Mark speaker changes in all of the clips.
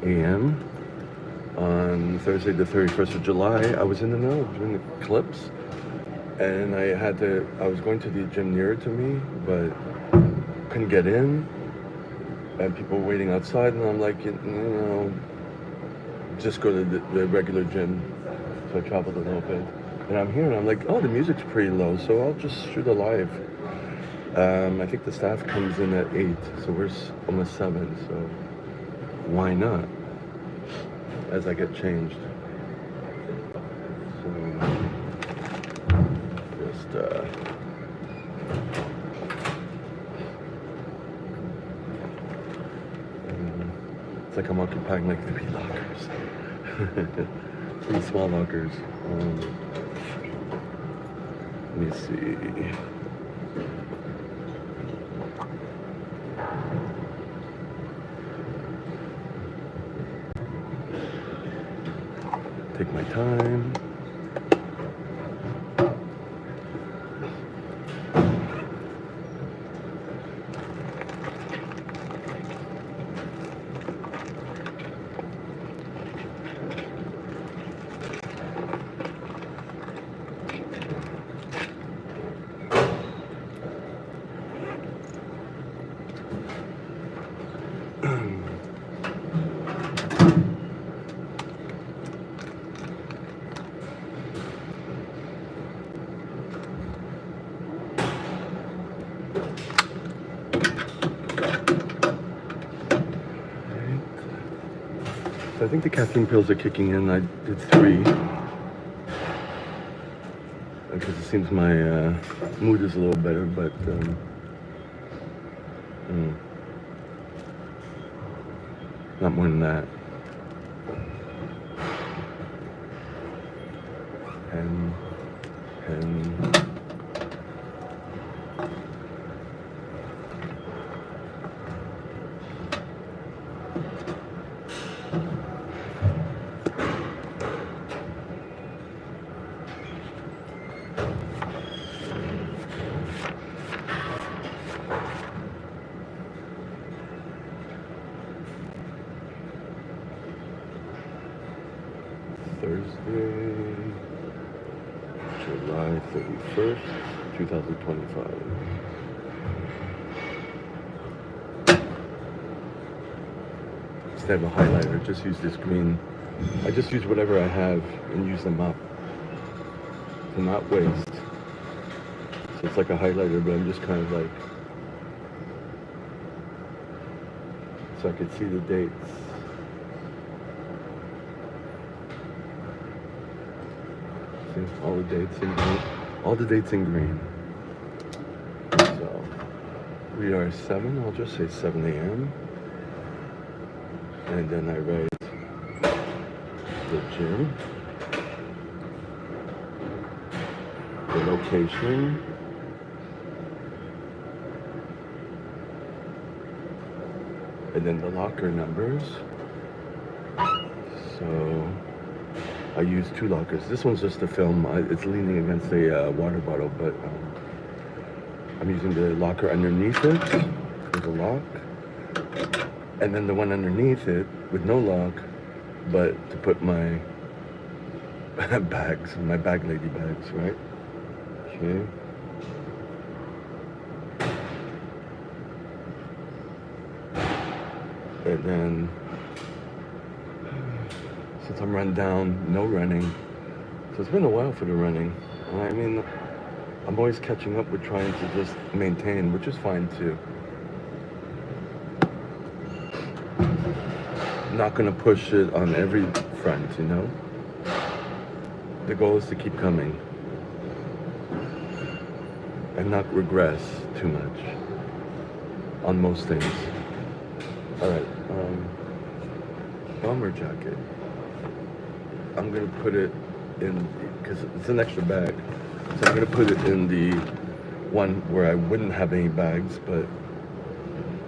Speaker 1: a.m. on Thursday, the 31st of July. I was in the middle of doing the clips, and I was going to the gym nearer to me, but couldn't get in, and people were waiting outside, and I'm like, just go to the regular gym. So I traveled a little bit, and I'm here, and I'm like, oh, the music's pretty low, so I'll just shoot a live. I think the staff comes in at 8, so we're almost 7, so why not? As I get changed. So, just, it's like I'm occupying like 3 lockers. 3 small lockers. Let me see. Take my time. So I think the caffeine pills are kicking in. I did 3. Because it seems my mood is a little better, but not more than that. And Thursday, July 31st, 2025. Instead of a highlighter, just use this green. I just use whatever I have and use them up to not waste. So it's like a highlighter, but I'm just kind of like, so I could see the dates. All the dates in green. All the dates in green. So we are 7. I'll just say 7 a.m. And then I write the gym, the location, and then the locker numbers. So I use 2 lockers. This one's just a film. It's leaning against a water bottle, but I'm using the locker underneath it with a lock, and then the one underneath it with no lock, but to put my bags, my bag lady bags, right? Okay. And then, since I'm run down, no running. So it's been a while for the running. I mean, I'm always catching up with trying to just maintain, which is fine too. I'm not gonna push it on every front, you know? The goal is to keep coming and not regress too much on most things. All right, bomber jacket. I'm gonna put it in, because it's an extra bag, so I'm gonna put it in the one where I wouldn't have any bags, but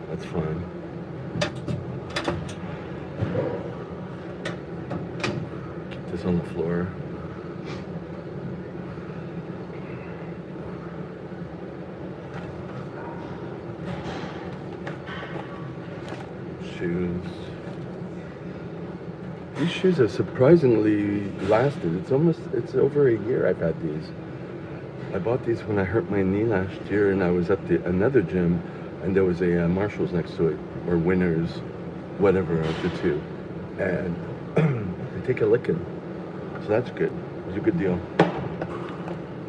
Speaker 1: that's fine. Keep this on the floor. Shoes. These shoes have surprisingly lasted. It's over a year I've had these. I bought these when I hurt my knee last year, and I was at another gym, and there was a Marshalls next to it, or Winners, whatever of the two, and they take a licking, so that's good. It's a good deal.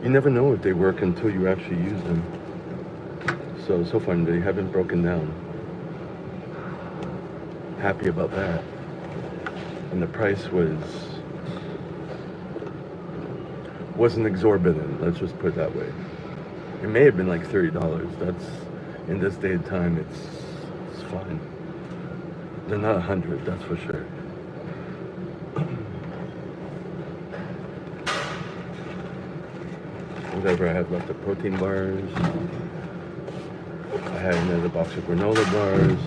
Speaker 1: You never know if they work until you actually use them. So far they haven't broken down. Happy about that. And the price wasn't exorbitant, let's just put it that way. It may have been like $30. That's, in this day and time, it's fine. They're not 100, that's for sure. Whatever I have left of protein bars. I had another box of granola bars.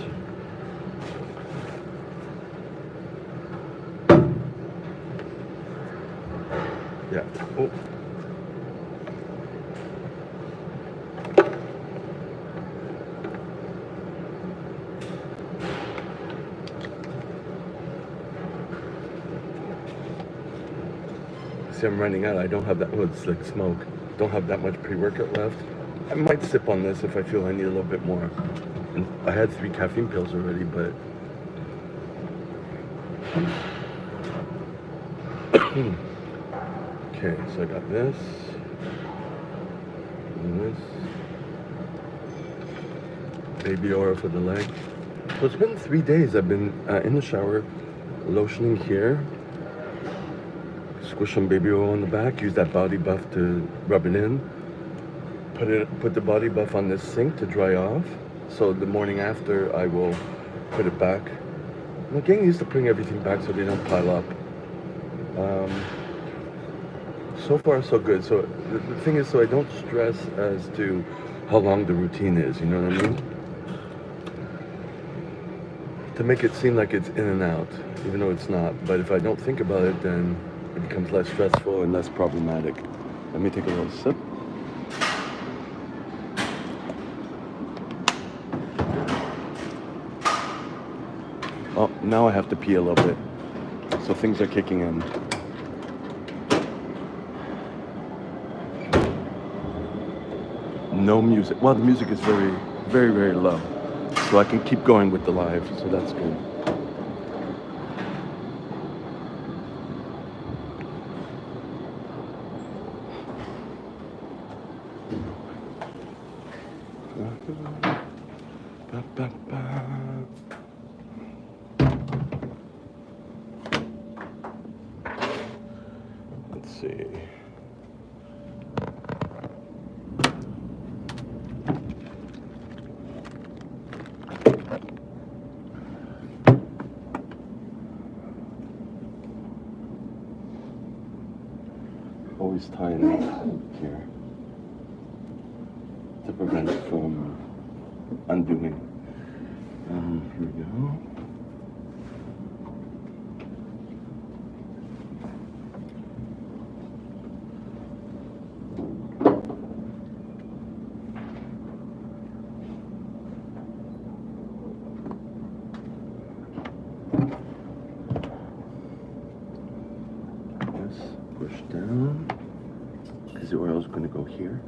Speaker 1: Yeah. Oh. See, I'm running out. I don't have that. Oh, it's like smoke. Don't have that much pre-workout left. I might sip on this if I feel I need a little bit more. And I had 3 caffeine pills already, but okay, so I got this and this. Baby oil for the leg. So it's been 3 days. I've been in the shower, lotioning here, squish some baby oil on the back, use that body buff to rub it in, put the body buff on this sink to dry off. So the morning after, I will put it back. I'm getting used to putting everything back so they don't pile up. So far, so good. So the thing is, so I don't stress as to how long the routine is, you know what I mean? To make it seem like it's in and out, even though it's not. But if I don't think about it, then it becomes less stressful and less problematic. Let me take a little sip. Oh, now I have to pee a little bit. So things are kicking in. No music. Well, the music is very, very, very low. So I can keep going with the live, so that's good. Let's see. Always tie it up here to prevent it from undoing. Here we go. This push down because the oil is going to go here.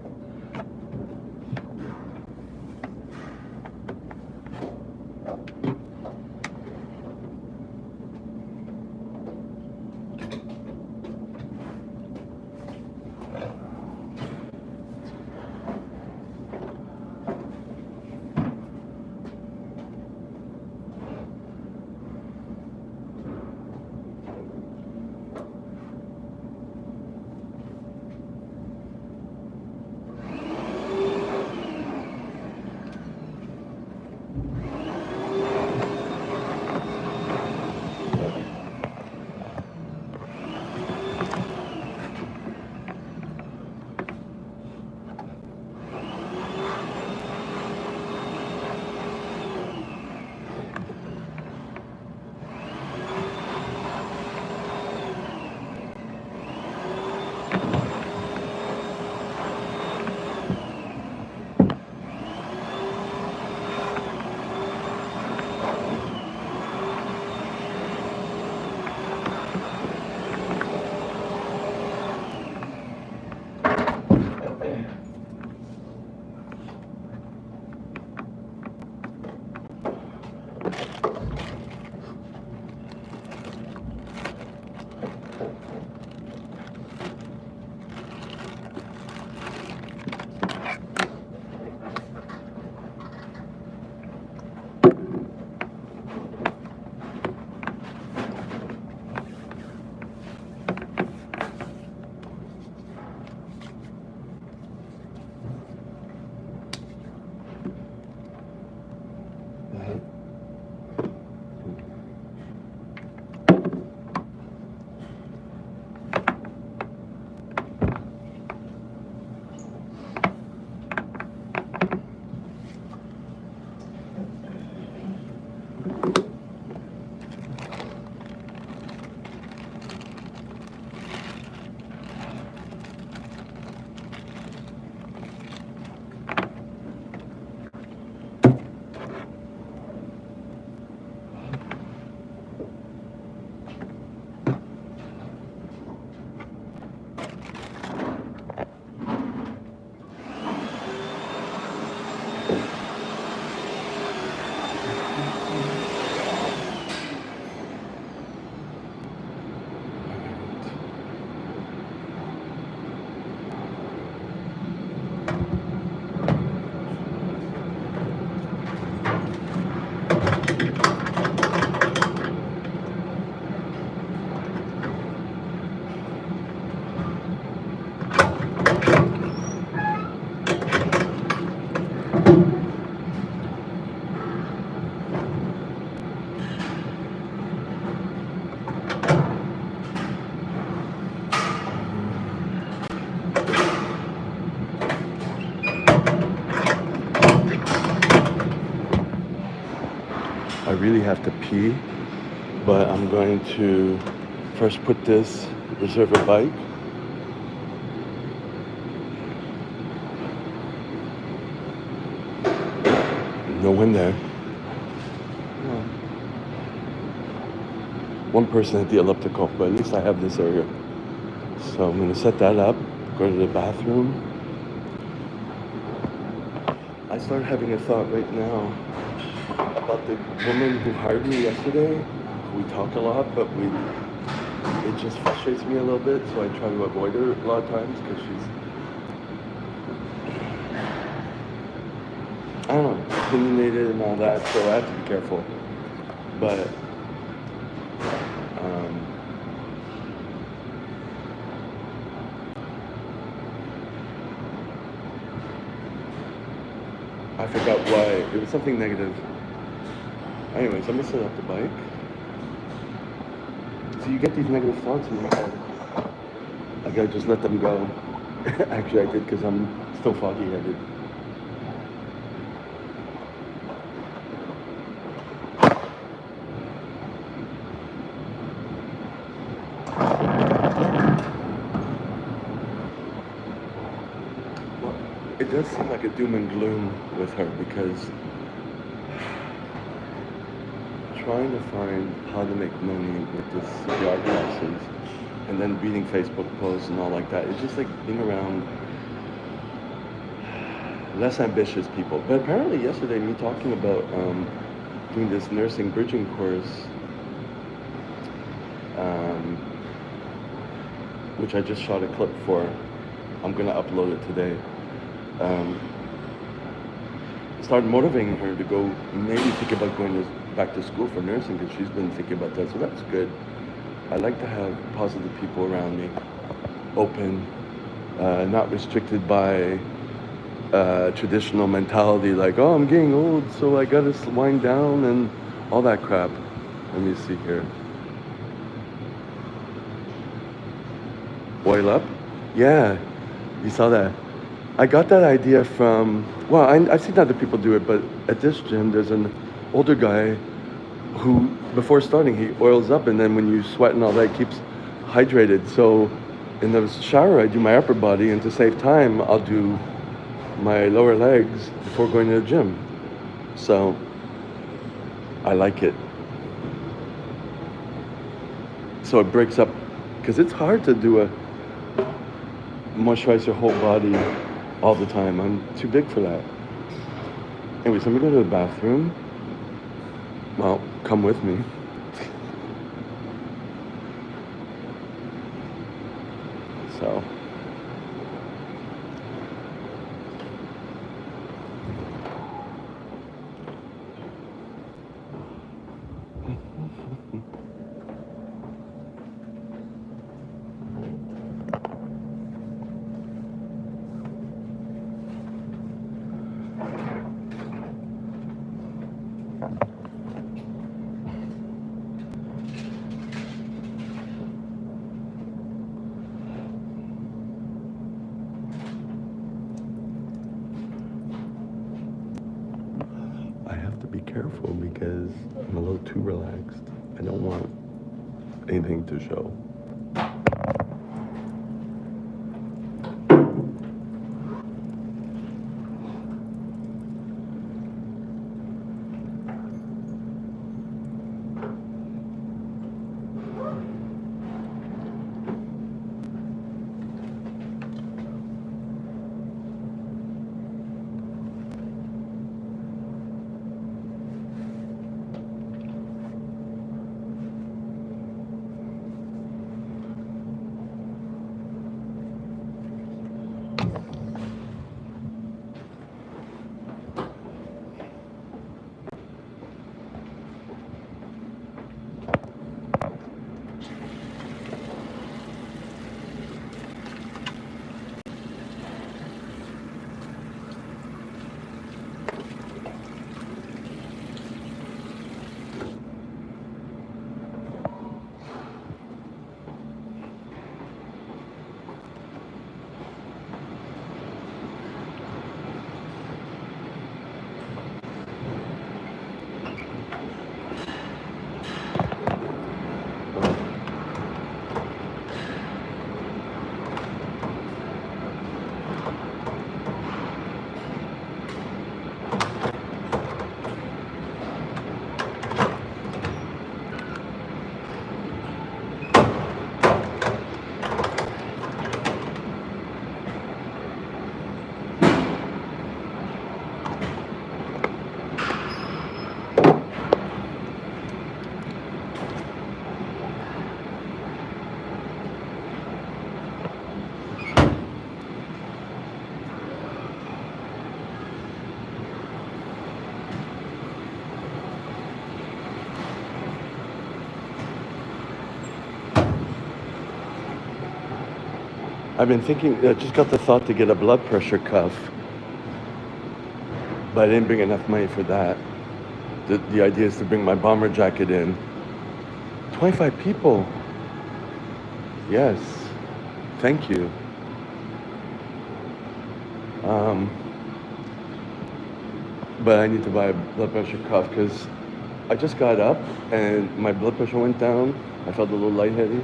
Speaker 1: really have to pee, but I'm going to first put this, reserve a bike. No one there. One person at the elliptical, but at least I have this area. So I'm gonna set that up, go to the bathroom. I started having a thought right now about the woman who hired me yesterday. We talk a lot, but it just frustrates me a little bit, so I try to avoid her a lot of times because she's, I don't know, opinionated and all that, so I have to be careful. But I forgot why. It was something negative. Anyways, I'm gonna set up the bike. So you get these negative thoughts in your head. I gotta just let them go. Actually, I did because I'm still foggy-headed. Well, it does seem like a doom and gloom with her because trying to find how to make money with this CPR classes and then reading Facebook posts and all like that. It's just like being around less ambitious people. But apparently yesterday, me talking about doing this nursing bridging course, which I just shot a clip for. I'm gonna upload it today. Started motivating her to go, maybe think about going back to school for nursing because she's been thinking about that, so that's good. I like to have positive people around me, open, not restricted by traditional mentality like, oh, I'm getting old, so I gotta wind down and all that crap. Let me see here. Oil up? Yeah, you saw that. I got that idea from, well, I've seen other people do it, but at this gym, there's an older guy who, before starting, he oils up, and then when you sweat and all that, keeps hydrated. So in the shower, I do my upper body, and to save time, I'll do my lower legs before going to the gym. So I like it. So it breaks up, because it's hard to do a moisturize your whole body all the time. I'm too big for that. Anyways, I'm gonna go to the bathroom. Well, come with me. So. I have to be careful because I'm a little too relaxed. I don't want anything to show. I've been thinking, I just got the thought to get a blood pressure cuff, but I didn't bring enough money for that. The idea is to bring my bomber jacket in. 25 people. Yes. Thank you. But I need to buy a blood pressure cuff because I just got up and my blood pressure went down. I felt a little lightheaded.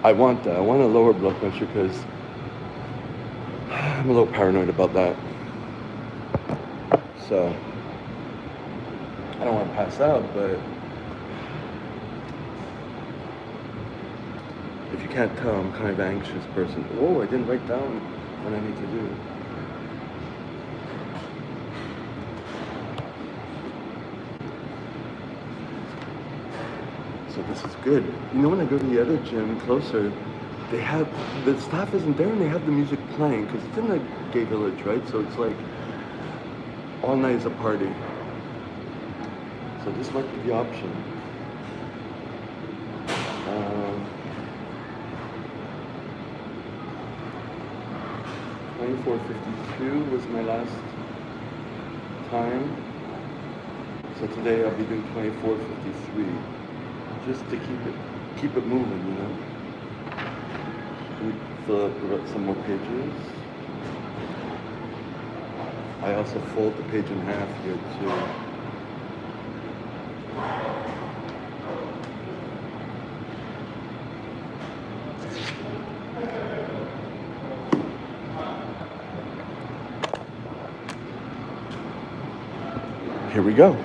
Speaker 1: I want that. I want a lower blood pressure because I'm a little paranoid about that. So I don't want to pass out, but if you can't tell, I'm kind of an anxious person. Oh, I didn't write down what I need to do. So this is good. You know, when I go to the other gym closer, they have, the staff isn't there and they have the music playing because it's in the gay village, right? So it's like all night is a party. So this might be the option. 24:52 was my last time. So today I'll be doing 24:53, just to keep it moving, you know. Let me fill up some more pages. I also fold the page in half here too. Here we go.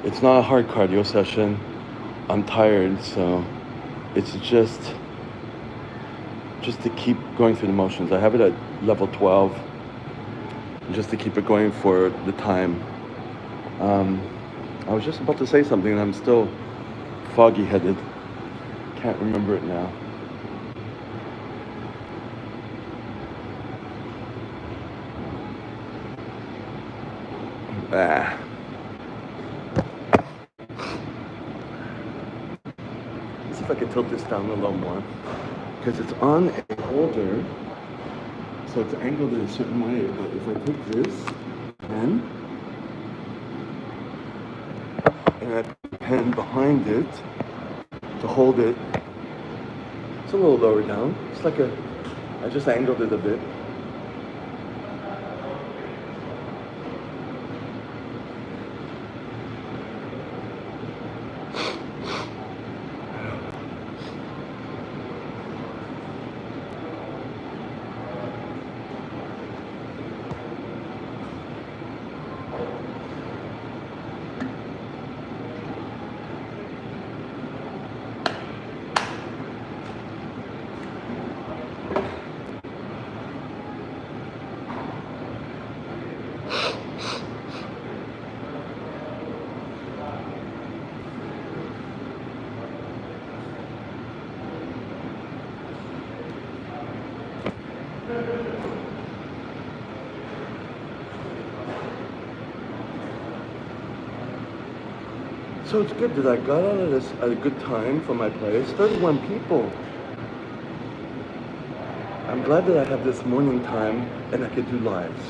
Speaker 1: It's not a hard cardio session. I'm tired, so it's just to keep going through the motions. I have it at level 12, just to keep it going for the time. I was just about to say something and I'm still foggy-headed. Can't remember it now. Let's see if I can tilt this down a little more. Because it's on a holder, so it's angled in a certain way. But if I take this pen and I put the pen behind it to hold it, it's a little lower down. It's like I just angled it a bit. So it's good that I got out of this at a good time for my place. 31 people. I'm glad that I have this morning time and I could do lives.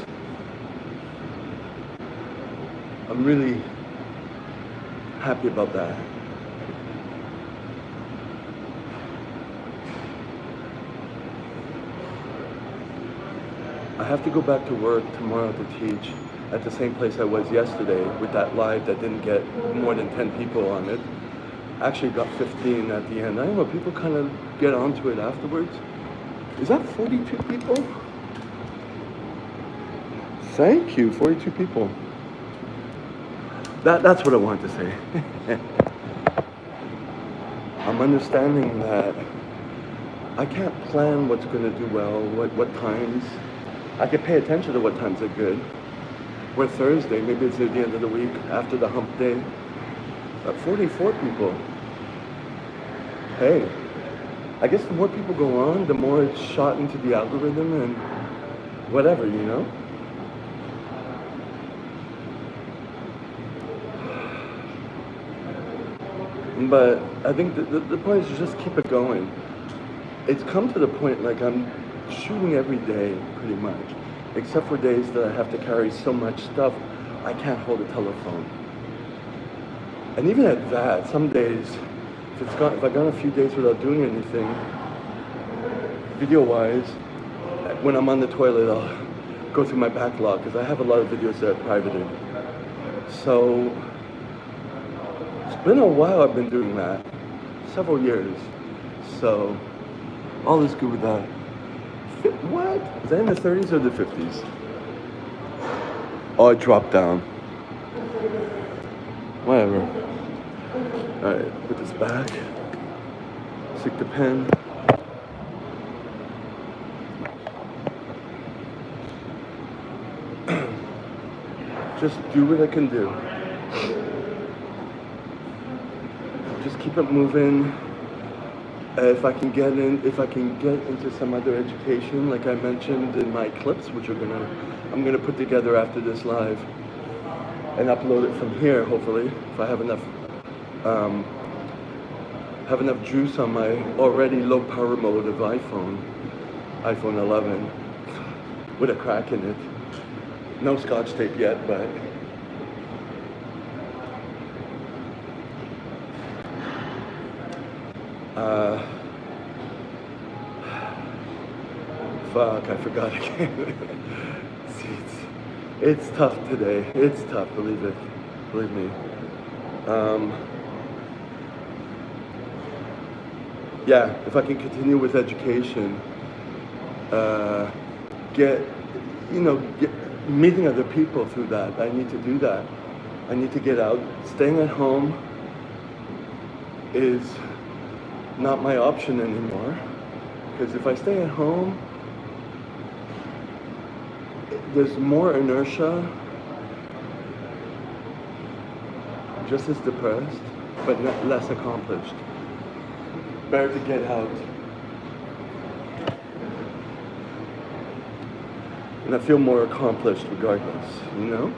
Speaker 1: I'm really happy about that. I have to go back to work tomorrow to teach at the same place I was yesterday with that live that didn't get more than 10 people on it. Actually got 15 at the end. I don't know, people kind of get onto it afterwards. Is that 42 people? Thank you, 42 people. That's what I wanted to say. I'm understanding that I can't plan what's going to do well, what times. I can pay attention to what times are good. We're Thursday, maybe it's at the end of the week, after the hump day. 44 people. Hey, I guess the more people go on, the more it's shot into the algorithm and whatever, you know? But I think the point is to just keep it going. it's come to the point like I'm shooting every day pretty much, except for days that I have to carry so much stuff I can't hold a telephone. And even at that, some days, if I've gone a few days without doing anything, video-wise, when I'm on the toilet, I'll go through my backlog because I have a lot of videos that are privated. So it's been a while I've been doing that, several years. So all is good with that. What? Is that in the 30s or the 50s? Oh, it dropped down. Whatever. Alright, put this back. Stick the pen. Just do what I can do. Just keep it moving. If I can get into some other education, like I mentioned in my clips, which I'm gonna put together after this live, and upload it from here. Hopefully, if I have enough juice on my already low power mode of iPhone 11, with a crack in it. No Scotch tape yet, but. Fuck, I forgot again. See, it's tough today. It's tough, believe it. Believe me. Yeah, if I can continue with education, get meeting other people through that. I need to do that. I need to get out. Staying at home is not my option anymore. Because if I stay at home, there's more inertia, just as depressed, but less accomplished. Better to get out. And I feel more accomplished regardless, you know?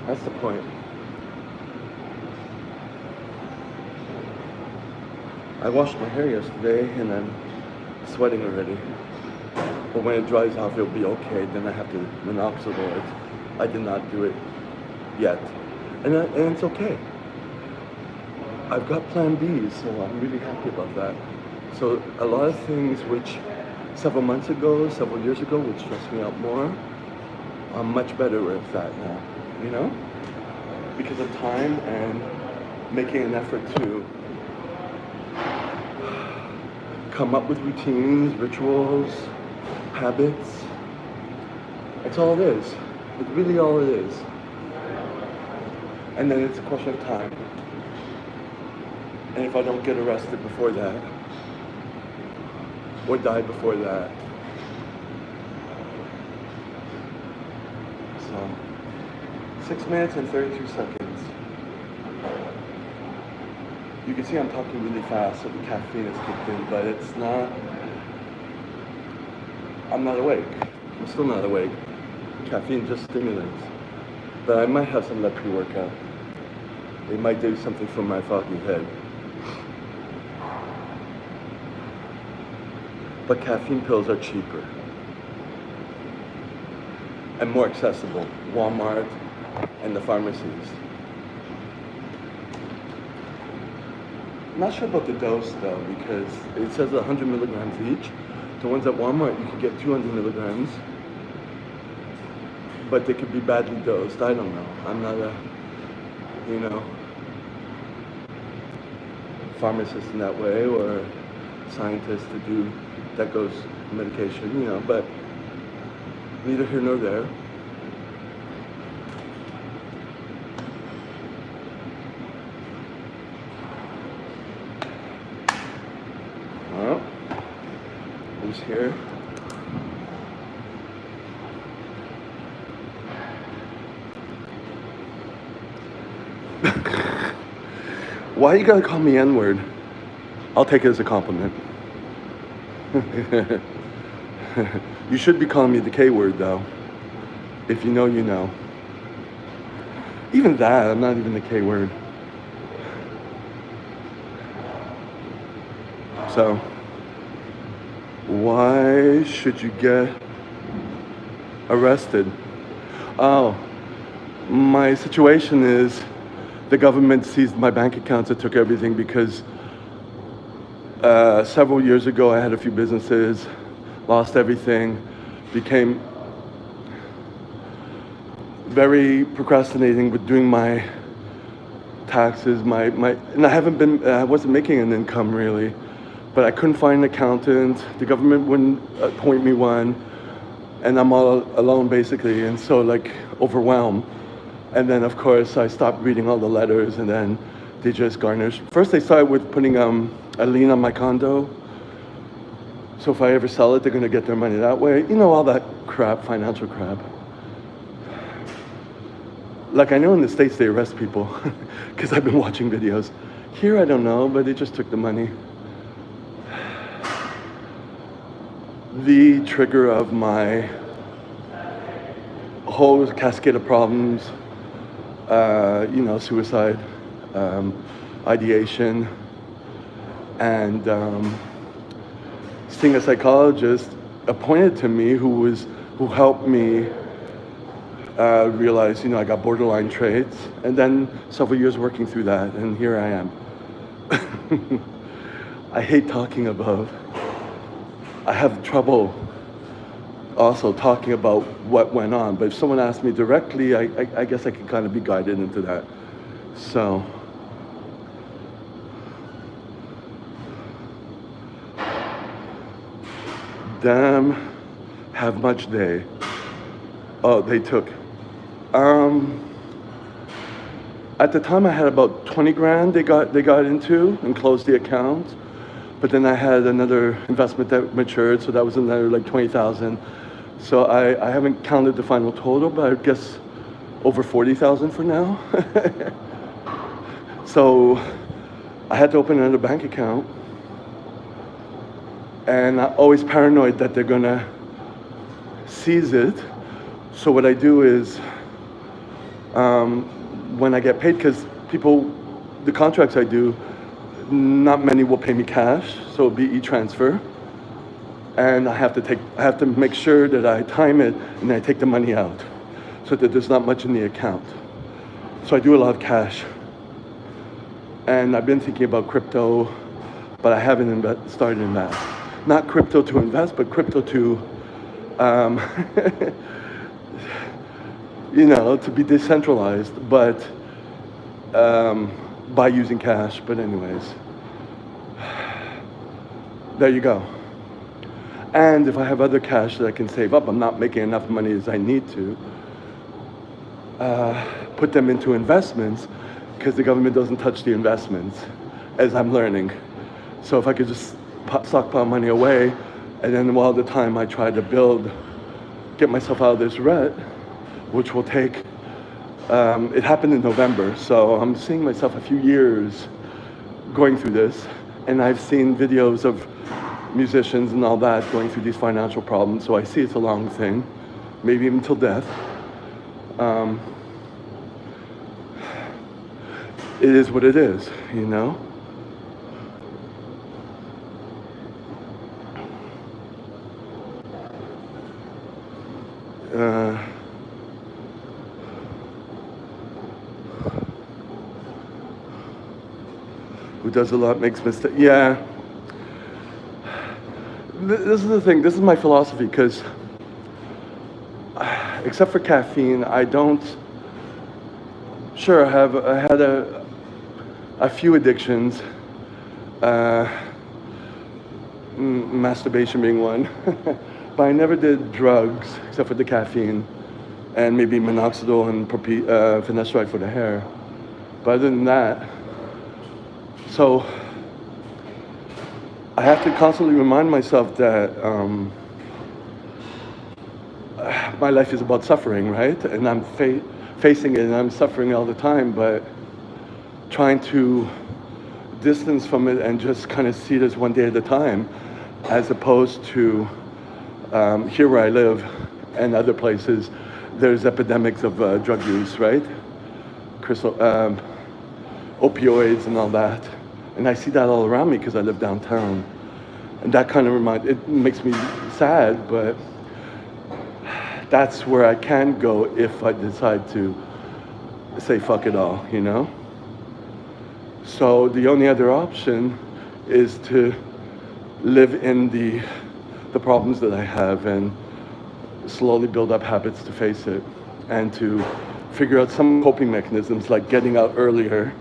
Speaker 1: That's the point. I washed my hair yesterday and I'm sweating already. But when it dries off, it'll be okay. Then I have to minoxidil it. I did not do it yet. And it's okay. I've got plan B, so I'm really happy about that. So a lot of things which several months ago, several years ago, would stress me out more, I'm much better with that now, you know? Because of time and making an effort to come up with routines, rituals, habits. It's all it is. It's really all it is. And then it's a question of time. And if I don't get arrested before that, or die before that. So, 6 minutes and 32 seconds. You can see I'm talking really fast, so the caffeine has kicked in, but it's not, I'm not awake. I'm still not awake. Caffeine just stimulates. But I might have some pre-workout. It might do something for my foggy head. But caffeine pills are cheaper and more accessible. Walmart and the pharmacies. I'm not sure about the dose though, because it says 100 milligrams each. The ones at Walmart, you can get 200 milligrams, but they could be badly dosed. I don't know. I'm not a, pharmacist in that way, or scientist to do that goes medication, but neither here nor there. Well, who's here? Why you gotta call me N-word? I'll take it as a compliment. You should be calling me the K-word though. If you know, you know. Even that, I'm not even the K-word. So, Why should you get arrested? Oh, my situation is the government seized my bank accounts and took everything because several years ago I had a few businesses, lost everything, became very procrastinating with doing my taxes, and I wasn't making an income really, but I couldn't find an accountant. The government wouldn't appoint me one, and I'm all alone basically, and so like overwhelmed. And then of course I stopped reading all the letters, and then they just garnished. First they started with putting a lien on my condo. So if I ever sell it, they're gonna get their money that way. You know, all that crap, financial crap. Like I know in the States they arrest people because I've been watching videos. Here I don't know, but they just took the money. The trigger of my whole cascade of problems, suicide, ideation, and seeing a psychologist appointed to me who helped me realize, I got borderline traits, and then several years working through that, and here I am. I hate talking about, I have trouble also talking about what went on, but if someone asked me directly, I guess I could kind of be guided into that. So, damn, have much day. Oh, they took. At the time I had about 20 grand they got into and closed the account. But then I had another investment that matured, so that was another like 20,000. So I haven't counted the final total, but I guess over 40,000 for now. So I had to open another bank account. And I'm always paranoid that they're gonna seize it. So what I do is, when I get paid, because the contracts I do, not many will pay me cash, so it'll be e-transfer. And I have to make sure that I time it and I take the money out so that there's not much in the account. So I do a lot of cash. And I've been thinking about crypto, but I haven't started in that. Not crypto to invest, but crypto to, to be decentralized, but by using cash. But anyways, there you go. And if I have other cash that I can save up, I'm not making enough money as I need to, put them into investments, because the government doesn't touch the investments, as I'm learning. So if I could just stockpile money away, and then while the time I try to get myself out of this rut, which will take, it happened in November, so I'm seeing myself a few years going through this, and I've seen videos of musicians and all that going through these financial problems, so I see it's a long thing, maybe even till death. It is what it is, Who does a lot makes mistakes. Yeah. This is the thing. This is my philosophy, because except for caffeine, I don't. Sure, I had a few addictions. Masturbation being one, but I never did drugs except for the caffeine, and maybe minoxidil and finasteride for the hair. But other than that, so I have to constantly remind myself that my life is about suffering, right? And I'm facing it, and I'm suffering all the time, but trying to distance from it and just kind of see it as one day at a time, as opposed to here where I live and other places, there's epidemics of drug use, right? Opioids and all that. And I see that all around me because I live downtown. And that kind of it makes me sad, but that's where I can go if I decide to say fuck it all, you know? So the only other option is to live in the problems that I have and slowly build up habits to face it and to figure out some coping mechanisms like getting out earlier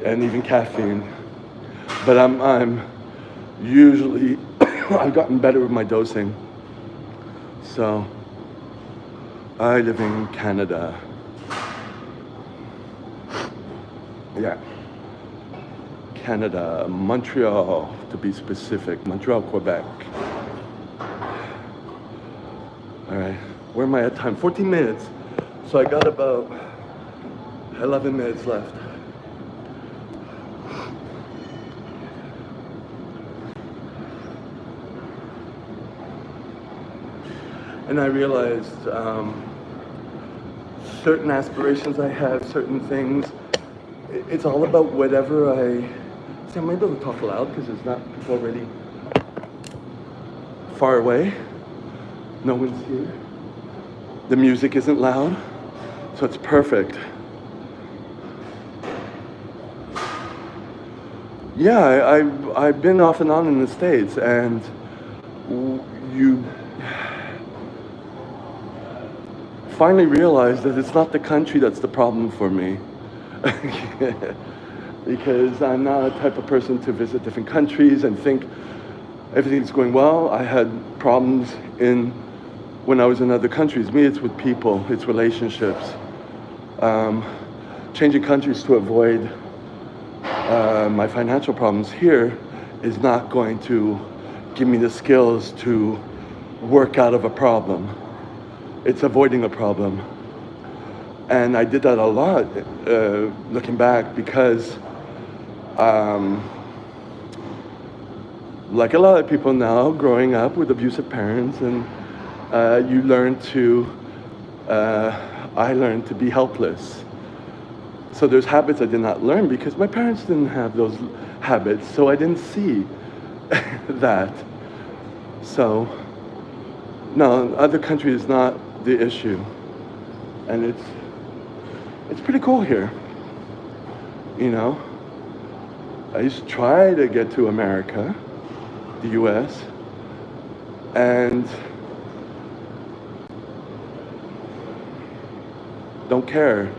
Speaker 1: and even caffeine. But I'm usually, I've gotten better with my dosing. So I live in Canada. Yeah. Canada, Montreal to be specific, Montreal, Quebec. All right, where am I at time? 14 minutes. So I got about 11 minutes left. And I realized certain aspirations I have, certain things, it's all about whatever see, I'm able to talk loud because it's not people already far away. No one's here. The music isn't loud, so it's perfect. Yeah, I've been off and on in the States, and you finally realize that it's not the country that's the problem for me. Because I'm not a type of person to visit different countries and think everything's going well. I had problems when I was in other countries. Me, it's with people, it's relationships. Changing countries to avoid my financial problems here is not going to give me the skills to work out of a problem. It's avoiding a problem. And I did that a lot, looking back, because like a lot of people now, growing up with abusive parents, and you learn to, I learned to be helpless. So there's habits I did not learn because my parents didn't have those habits, so I didn't see that. So, no, other country is not the issue. And it's pretty cool here, you know? I used to try to get to America, the US, and don't care.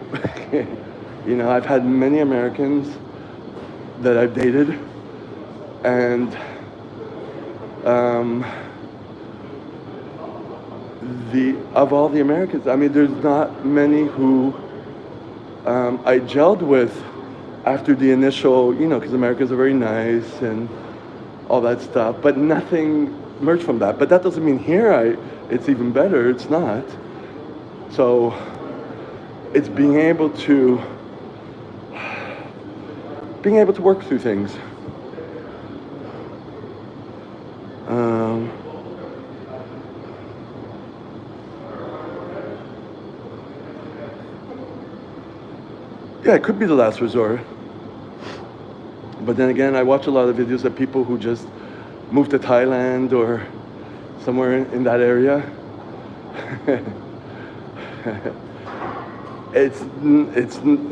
Speaker 1: You know, I've had many Americans that I've dated, and of all the Americans, I mean, there's not many who I gelled with after the initial, you know, because Americans are very nice and all that stuff, but nothing emerged from that. But that doesn't mean here it's even better. It's not. So it's being able to work through things. Yeah, it could be the last resort. But then again, I watch a lot of videos of people who just moved to Thailand or somewhere in that area.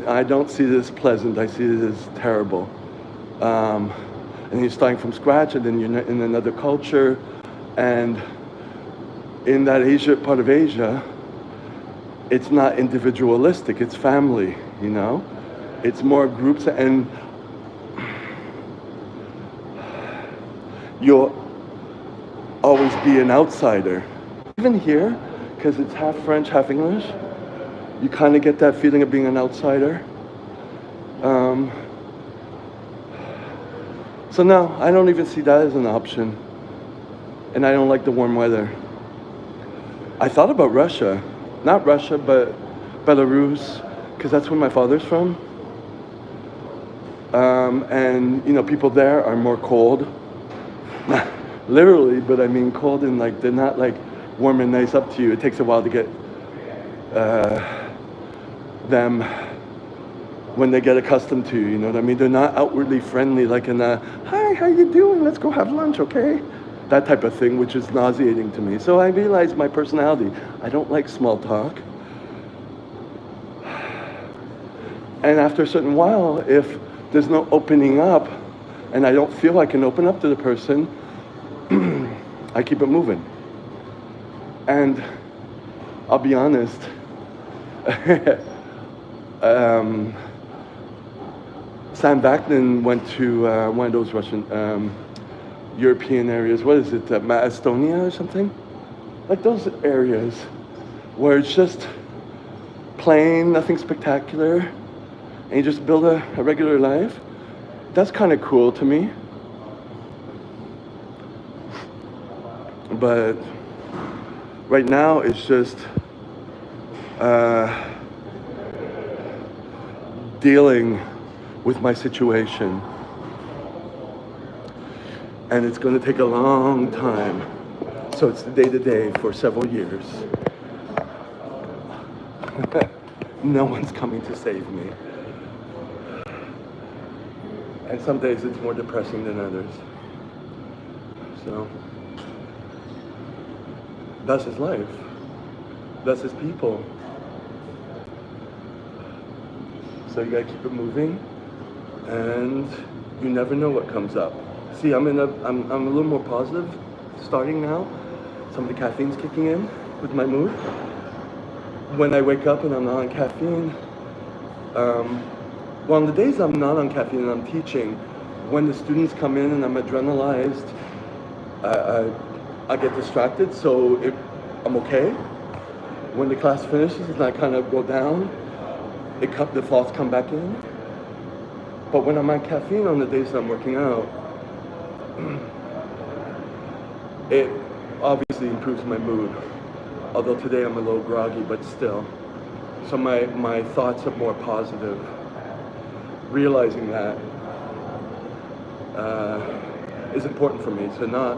Speaker 1: I don't see this pleasant. I see it as terrible. And you're starting from scratch, and then you're in another culture. And in that part of Asia, it's not individualistic, it's family, you know? It's more groups, and you'll always be an outsider. Even here, because it's half French, half English, you kind of get that feeling of being an outsider. So no, I don't even see that as an option. And I don't like the warm weather. I thought about Russia. Not Russia, but Belarus, because that's where my father's from. And, you know, people there are more cold. Not literally, but I mean cold and like they're not like warm and nice up to you. It takes a while to get them when they get accustomed to you, you know what I mean? They're not outwardly friendly, like in a, hi, how you doing? Let's go have lunch, okay? That type of thing, which is nauseating to me. So I realized my personality. I don't like small talk. And after a certain while, if there's no opening up, and I don't feel I can open up to the person, I keep it moving. And I'll be honest, Sam Vaknin went to one of those Russian, European areas. What is it, Estonia or something? Like those areas where it's just plain, nothing spectacular, and you just build a regular life. That's kind of cool to me. But right now it's just dealing with my situation. And it's going to take a long time. So it's the day-to-day for several years. No one's coming to save me. And some days it's more depressing than others. So that's his life. That's his people. So you gotta keep it moving, and you never know what comes up. See, I'm a little more positive starting now. Some of the caffeine's kicking in with my mood. When I wake up and I'm not on caffeine, well, on the days I'm not on caffeine and I'm teaching, when the students come in and I'm adrenalized, I get distracted, so I'm okay. When the class finishes and I kind of go down, the thoughts come back in. But when I'm on caffeine on the days that I'm working out, it obviously improves my mood. Although today I'm a little groggy, but still. So my thoughts are more positive. Realizing that is important for me, to not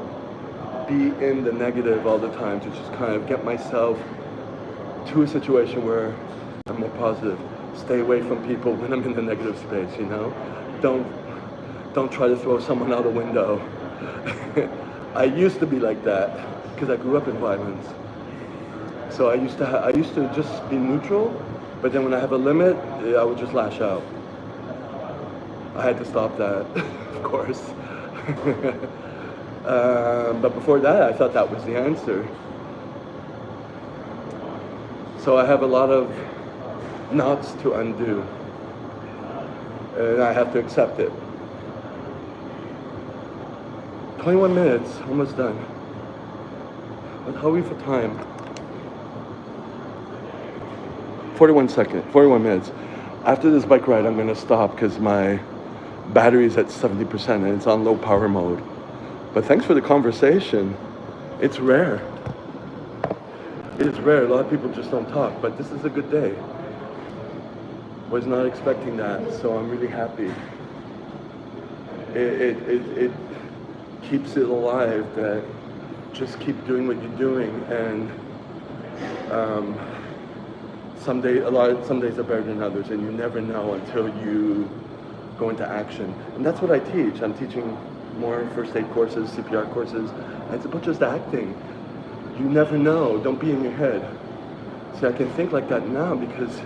Speaker 1: be in the negative all the time, to just kind of get myself to a situation where I'm more positive. Stay away from people when I'm in the negative space, you know? Don't try to throw someone out a window. I used to be like that because I grew up in violence. So I used to just be neutral, but then when I have a limit, I would just lash out. I had to stop that, of course. But before that, I thought that was the answer. So I have a lot of knots to undo, and I have to accept it. 21 minutes, almost done. How are we for time? 41 minutes. After this bike ride, I'm gonna stop because my battery's at 70% and it's on low power mode. But thanks for the conversation. It's rare. It is rare. A lot of people just don't talk, but this is a good day. Was not expecting that, so I'm really happy. It keeps it alive that just keep doing what you're doing, and some days are better than others, and you never know until you go into action. And that's what I teach. I'm teaching more first aid courses, CPR courses, and it's about just acting. You never know. Don't be in your head. See, I can think like that now because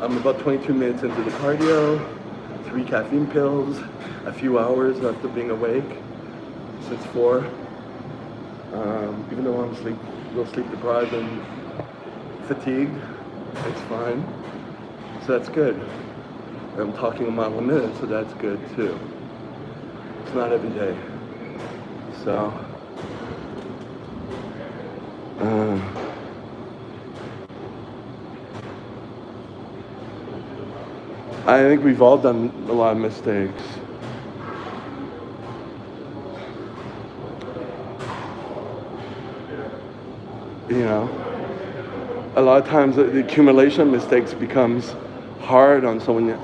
Speaker 1: I'm about 22 minutes into the cardio, 3 caffeine pills, a few hours after being awake since 4. Even though I'm a little sleep deprived and fatigued, it's fine. So that's good. I'm talking a mile a minute, so that's good too. It's not every day. So, I think we've all done a lot of mistakes. You know, a lot of times the accumulation of mistakes becomes hard on someone.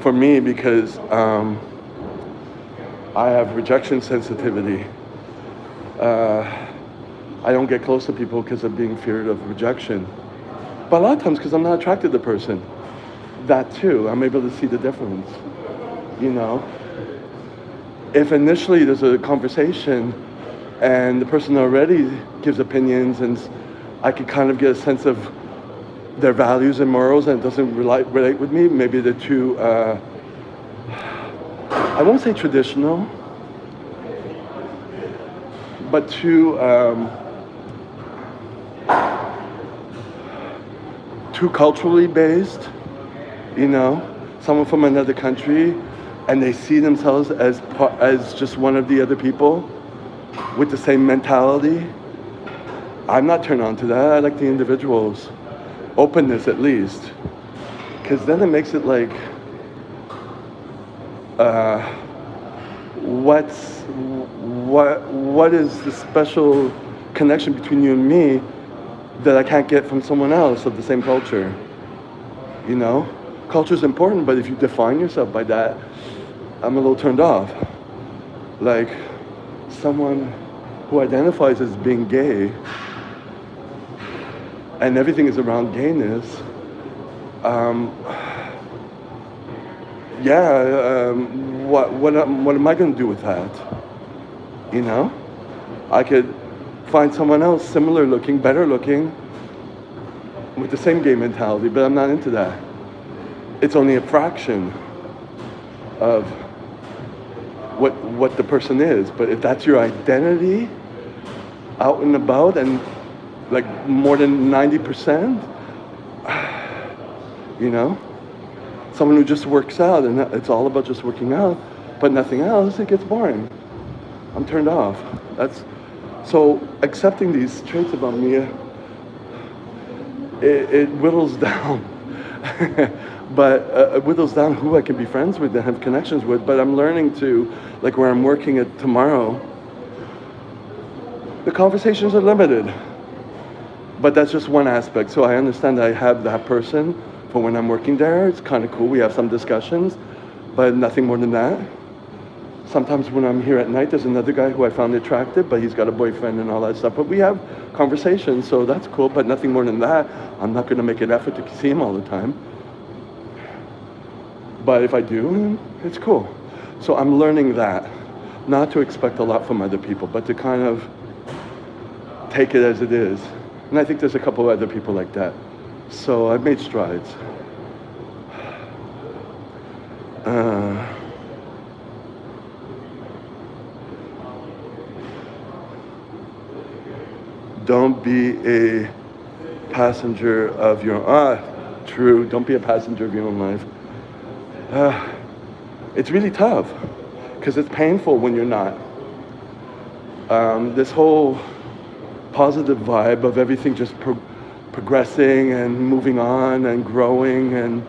Speaker 1: For me, because I have rejection sensitivity. I don't get close to people because of being feared of rejection. But a lot of times because I'm not attracted to the person. that too. I'm able to see the difference, you know? If initially there's a conversation and the person already gives opinions and I can kind of get a sense of their values and morals and it doesn't relate with me, maybe they're too, I won't say traditional, but too culturally based, you know, someone from another country, and they see themselves as just one of the other people with the same mentality. I'm not turned on to that. I like the individuals. Openness at least. Because then it makes it like, what is the special connection between you and me that I can't get from someone else of the same culture? You know? Culture is important, but if you define yourself by that, I'm a little turned off. Like, someone who identifies as being gay, and everything is around gayness, what am I going to do with that? You know? I could find someone else similar looking, better looking, with the same gay mentality, but I'm not into that. It's only a fraction of what the person is. But if that's your identity, out and about, and like more than 90%, you know, someone who just works out and it's all about just working out, but nothing else, it gets boring. I'm turned off. So accepting these traits about me, it whittles down. But it whittles down who I can be friends with and have connections with. But I'm learning to, like where I'm working at tomorrow, the conversations are limited. But that's just one aspect. So I understand that I have that person for when I'm working there. It's kind of cool. We have some discussions, but nothing more than that. Sometimes when I'm here at night, there's another guy who I found attractive, but he's got a boyfriend and all that stuff. But we have conversations, so that's cool, but nothing more than that. I'm not going to make an effort to see him all the time. But if I do, it's cool. So I'm learning that, not to expect a lot from other people, but to kind of take it as it is. And I think there's a couple other people like that. So I've made strides. Don't be a passenger of your true. Don't be a passenger of your own life. It's really tough because it's painful when you're not. This whole positive vibe of everything just progressing and moving on and growing, and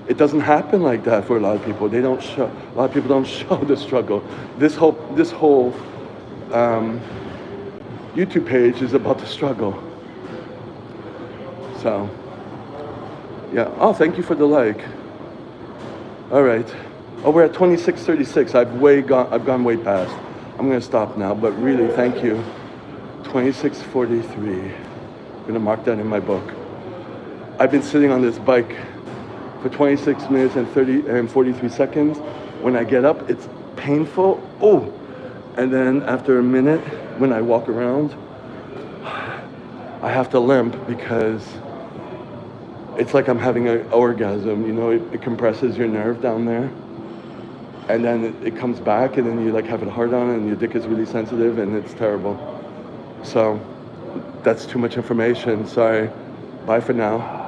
Speaker 1: it doesn't happen like that for a lot of people. They don't show. A lot of people don't show the struggle. This whole YouTube page is about the struggle. So, yeah. Oh, thank you for the like. All right. Oh, we're at 26:36. I've gone way past. I'm gonna stop now. But really, thank you. 26:43. I'm gonna mark that in my book. I've been sitting on this bike for 26 minutes and 43 seconds. When I get up, it's painful. Oh, and then after a minute, when I walk around, I have to limp because it's like I'm having an orgasm. You know, it compresses your nerve down there, and then it comes back, and then you like have it hard on, and your dick is really sensitive, and it's terrible. So that's too much information. Sorry. Bye for now.